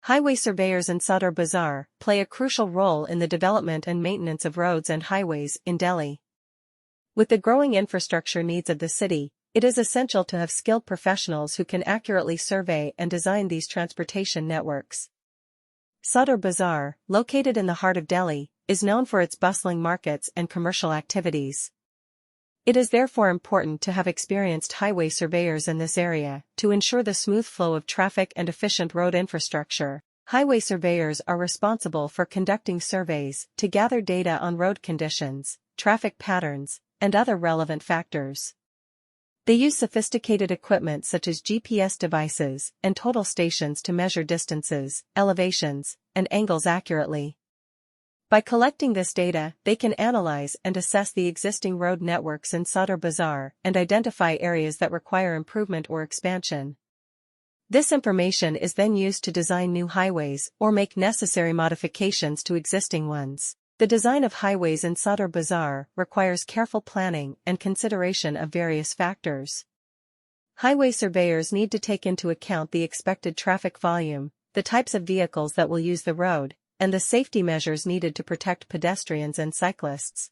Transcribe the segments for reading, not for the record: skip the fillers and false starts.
Highway surveyors in Sadar Bazar play a crucial role in the development and maintenance of roads and highways in Delhi. With the growing infrastructure needs of the city, it is essential to have skilled professionals who can accurately survey and design these transportation networks. Sadar Bazar, located in the heart of Delhi, is known for its bustling markets and commercial activities. It is therefore important to have experienced highway surveyors in this area to ensure the smooth flow of traffic and efficient road infrastructure. Highway surveyors are responsible for conducting surveys to gather data on road conditions, traffic patterns, and other relevant factors. They use sophisticated equipment such as GPS devices and total stations to measure distances, elevations, and angles accurately. By collecting this data, they can analyze and assess the existing road networks in Sadar Bazar and identify areas that require improvement or expansion. This information is then used to design new highways or make necessary modifications to existing ones. The design of highways in Sadar Bazar requires careful planning and consideration of various factors. Highway surveyors need to take into account the expected traffic volume, the types of vehicles that will use the road, and the safety measures needed to protect pedestrians and cyclists.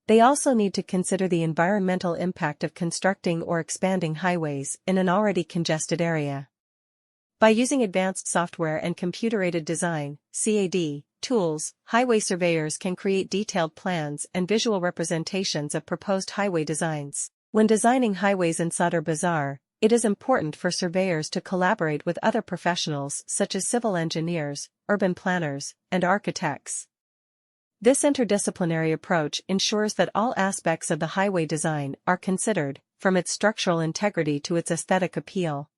They also need to consider the environmental impact of constructing or expanding highways in an already congested area. By using advanced software and computer-aided design (CAD) tools, highway surveyors can create detailed plans and visual representations of proposed highway designs. When designing highways in Sadar Bazar, it is important for surveyors to collaborate with other professionals such as civil engineers, urban planners, and architects. This interdisciplinary approach ensures that all aspects of the highway design are considered, from its structural integrity to its aesthetic appeal.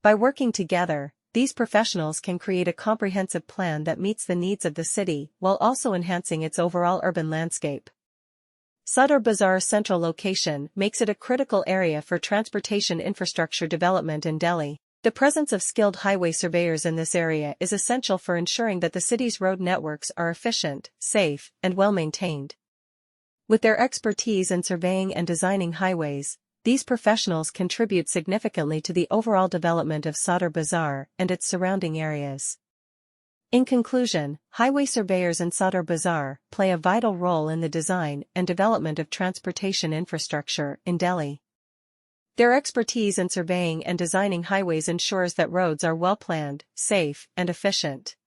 By working together, these professionals can create a comprehensive plan that meets the needs of the city while also enhancing its overall urban landscape. Sadar Bazar's central location makes it a critical area for transportation infrastructure development in Delhi. The presence of skilled highway surveyors in this area is essential for ensuring that the city's road networks are efficient, safe, and well-maintained. With their expertise in surveying and designing highways, these professionals contribute significantly to the overall development of Sadar Bazar and its surrounding areas. In conclusion, highway surveyors in Sadar Bazar play a vital role in the design and development of transportation infrastructure in Delhi. Their expertise in surveying and designing highways ensures that roads are well-planned, safe, and efficient.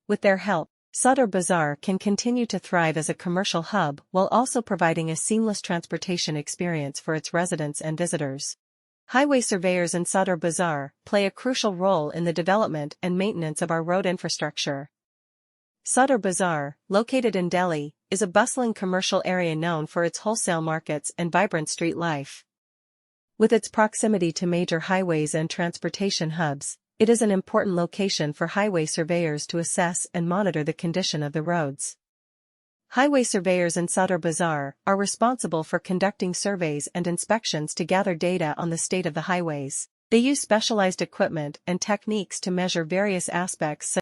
With their help, Sadar Bazar can continue to thrive as a commercial hub while also providing a seamless transportation experience for its residents and visitors. Highway surveyors in Sadar Bazar play a crucial role in the development and maintenance of our road infrastructure. Sadar Bazar, located in Delhi, is a bustling commercial area known for its wholesale markets and vibrant street life. With its proximity to major highways and transportation hubs, it is an important location for highway surveyors to assess and monitor the condition of the roads. Highway surveyors in Sadar Bazar are responsible for conducting surveys and inspections to gather data on the state of the highways. They use specialized equipment and techniques to measure various aspects